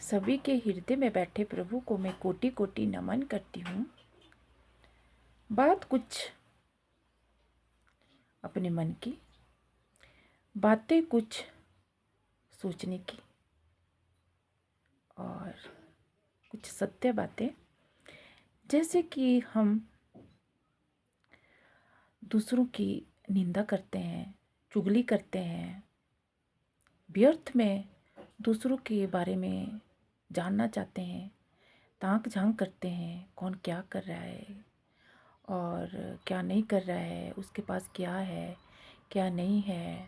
सभी के हृदय में बैठे प्रभु को मैं कोटि कोटि नमन करती हूँ। बात कुछ अपने मन की, बातें कुछ सोचने की और कुछ सत्य बातें। जैसे कि हम दूसरों की निंदा करते हैं, चुगली करते हैं, व्यर्थ में दूसरों के बारे में जानना चाहते हैं, ताक झांक करते हैं, कौन क्या कर रहा है और क्या नहीं कर रहा है, उसके पास क्या है क्या नहीं है,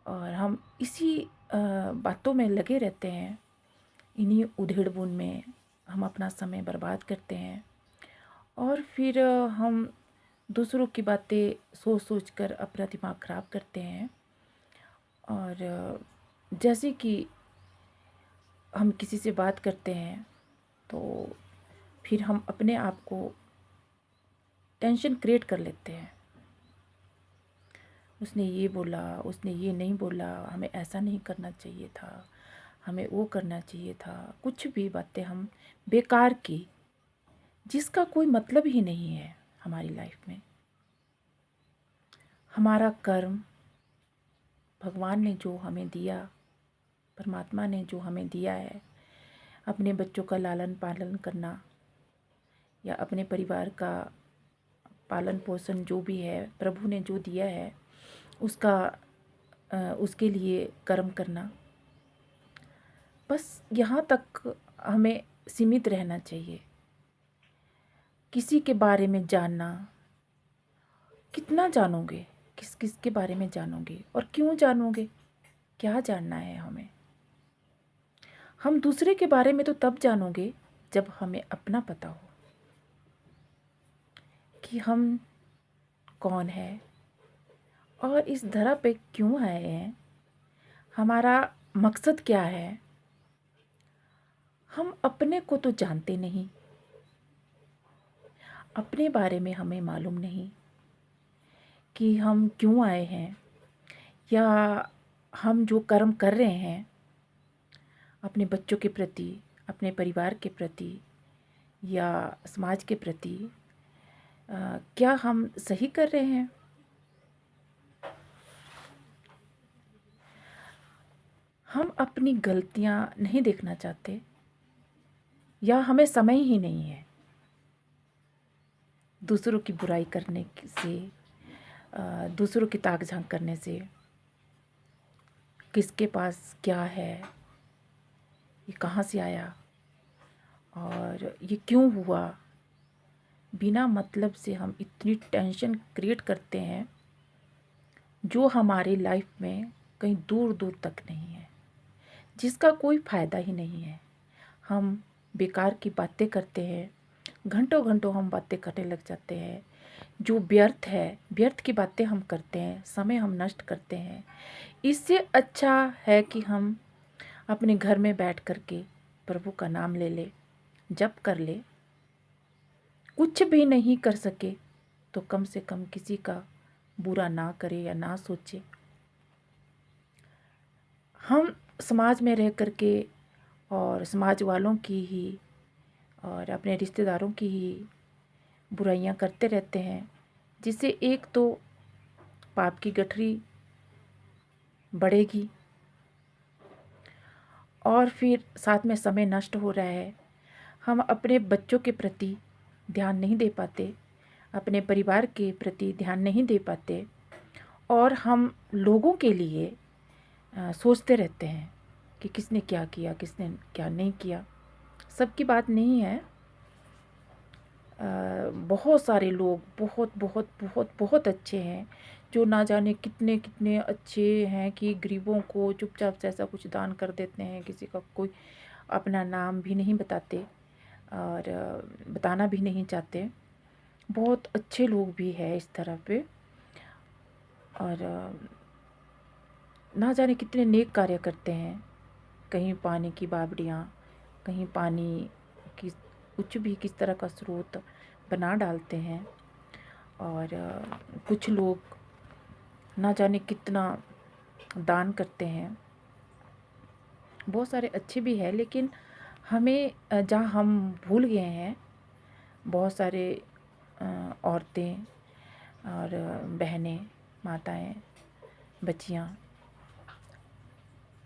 और हम इसी बातों में लगे रहते हैं। इन्हीं उधेड़-बुन में हम अपना समय बर्बाद करते हैं और फिर हम दूसरों की बातें सोच सोच कर अपना दिमाग ख़राब करते हैं। और जैसे कि हम किसी से बात करते हैं तो फिर हम अपने आप को टेंशन क्रिएट कर लेते हैं। उसने ये बोला, उसने ये नहीं बोला, हमें ऐसा नहीं करना चाहिए था, हमें वो करना चाहिए था। कुछ भी बातें हम बेकार की, जिसका कोई मतलब ही नहीं है हमारी लाइफ में। हमारा कर्म, भगवान ने जो हमें दिया, परमात्मा ने जो हमें दिया है, अपने बच्चों का लालन पालन करना या अपने परिवार का पालन पोषण जो भी है, प्रभु ने जो दिया है उसका उसके लिए कर्म करना, बस यहाँ तक हमें सीमित रहना चाहिए। किसी के बारे में जानना, कितना जानोगे, किस किस के बारे में जानोगे और क्यों जानोगे, क्या जानना है हमें। हम दूसरे के बारे में तो तब जानोगे जब हमें अपना पता हो कि हम कौन है और इस धरा पे क्यों आए हैं, हमारा मकसद क्या है। हम अपने को तो जानते नहीं, अपने बारे में हमें मालूम नहीं कि हम क्यों आए हैं या हम जो कर्म कर रहे हैं अपने बच्चों के प्रति, अपने परिवार के प्रति या समाज के प्रति, क्या हम सही कर रहे हैं। हम अपनी गलतियां नहीं देखना चाहते या हमें समय ही नहीं है। दूसरों की बुराई करने से, दूसरों की ताक झांक करने से, किसके पास क्या है, ये कहाँ से आया और ये क्यों हुआ, बिना मतलब से हम इतनी टेंशन क्रिएट करते हैं जो हमारी लाइफ में कहीं दूर दूर तक नहीं है, जिसका कोई फ़ायदा ही नहीं है। हम बेकार की बातें करते हैं, घंटों घंटों हम बातें करने लग जाते हैं, जो व्यर्थ है, व्यर्थ की बातें हम करते हैं, समय हम नष्ट करते हैं। इससे अच्छा है कि हम अपने घर में बैठ कर के प्रभु का नाम ले ले, जप कर ले। कुछ भी नहीं कर सके तो कम से कम किसी का बुरा ना करे या ना सोचे। हम समाज में रह कर के और समाज वालों की ही और अपने रिश्तेदारों की ही बुराइयां करते रहते हैं, जिससे एक तो पाप की गठरी बढ़ेगी और फिर साथ में समय नष्ट हो रहा है। हम अपने बच्चों के प्रति ध्यान नहीं दे पाते, अपने परिवार के प्रति ध्यान नहीं दे पाते और हम लोगों के लिए सोचते रहते हैं कि किसने क्या किया, किसने क्या नहीं किया। सबकी बात नहीं है। बहुत सारे लोग बहुत बहुत बहुत बहुत अच्छे हैं जो ना जाने कितने कितने अच्छे हैं कि गरीबों को चुपचाप से ऐसा कुछ दान कर देते हैं, किसी का कोई अपना नाम भी नहीं बताते और बताना भी नहीं चाहते। बहुत अच्छे लोग भी हैं इस तरह पे और ना जाने कितने नेक कार्य करते हैं। कहीं पानी की बावड़ियाँ, कहीं पानी की कुछ भी किस तरह का स्रोत बना डालते हैं और कुछ लोग ना जाने कितना दान करते हैं। बहुत सारे अच्छे भी हैं, लेकिन हमें जहाँ हम भूल गए हैं, बहुत सारे औरतें और बहनें, माताएं, बच्चियाँ,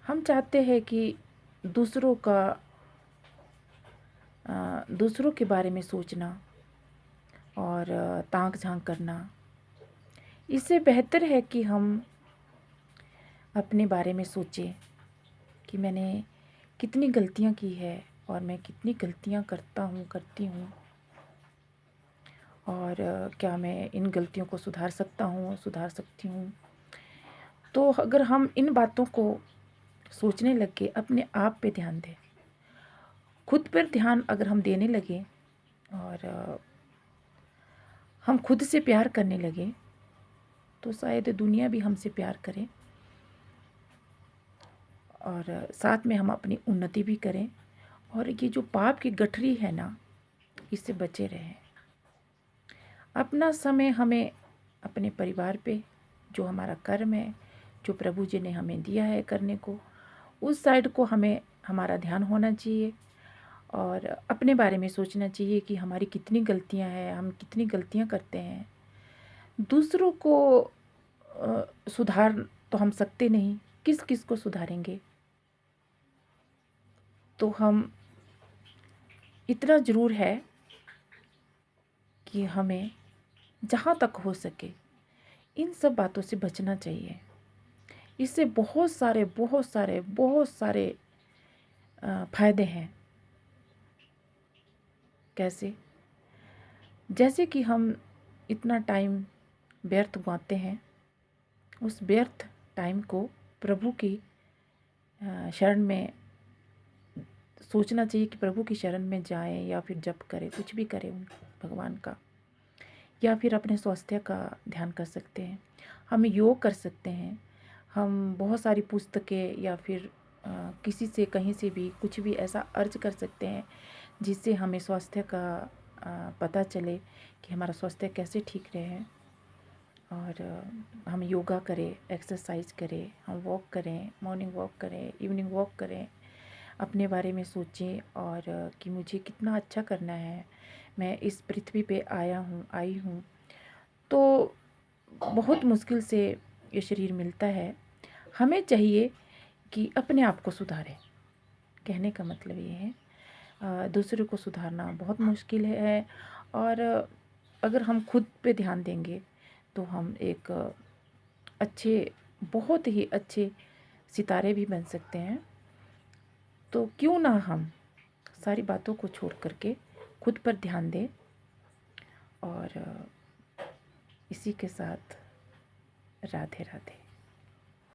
हम चाहते हैं कि दूसरों का दूसरों के बारे में सोचना और ताक झांक करना, इससे बेहतर है कि हम अपने बारे में सोचें कि मैंने कितनी गलतियां की है और मैं कितनी गलतियां करती हूँ, और क्या मैं इन गलतियों को सुधार सुधार सकती हूँ। तो अगर हम इन बातों को सोचने लगे, अपने आप पे ध्यान दें, खुद पर ध्यान अगर हम देने लगे और हम खुद से प्यार करने लगे, तो शायद दुनिया भी हमसे प्यार करे और साथ में हम अपनी उन्नति भी करें, और ये जो पाप की गठरी है ना, इससे बचे रहें। अपना समय हमें अपने परिवार पे, जो हमारा कर्म है, जो प्रभु जी ने हमें दिया है करने को, उस साइड को हमें हमारा ध्यान होना चाहिए और अपने बारे में सोचना चाहिए कि हमारी कितनी गलतियां हैं, हम कितनी गलतियां करते हैं। दूसरों को सुधार तो हम सकते नहीं, किस किस को सुधारेंगे। तो हम इतना ज़रूर है कि हमें जहाँ तक हो सके इन सब बातों से बचना चाहिए। इससे बहुत सारे फ़ायदे हैं। कैसे? जैसे कि हम इतना टाइम व्यर्थ गंवाते हैं, उस व्यर्थ टाइम को प्रभु की शरण में सोचना चाहिए कि प्रभु की शरण में जाएं, या फिर जप करें, कुछ भी करें उन भगवान का, या फिर अपने स्वास्थ्य का ध्यान कर सकते हैं। हम योग कर सकते हैं, हम बहुत सारी पुस्तकें या फिर किसी से कहीं से भी कुछ भी ऐसा अर्ज कर सकते हैं जिससे हमें स्वास्थ्य का पता चले कि हमारा स्वास्थ्य कैसे ठीक रहे। और हम योगा करें, एक्सरसाइज करें, हम वॉक करें, मॉर्निंग वॉक करें, इवनिंग वॉक करें, अपने बारे में सोचें और कि मुझे कितना अच्छा करना है, मैं इस पृथ्वी पे आई हूँ। तो बहुत मुश्किल से ये शरीर मिलता है, हमें चाहिए कि अपने आप को सुधारें। कहने का मतलब ये है, दूसरों को सुधारना बहुत मुश्किल है, और अगर हम खुद पे ध्यान देंगे तो हम एक अच्छे, बहुत ही अच्छे सितारे भी बन सकते हैं। तो क्यों ना हम सारी बातों को छोड़ करके खुद पर ध्यान दें, और इसी के साथ राधे राधे।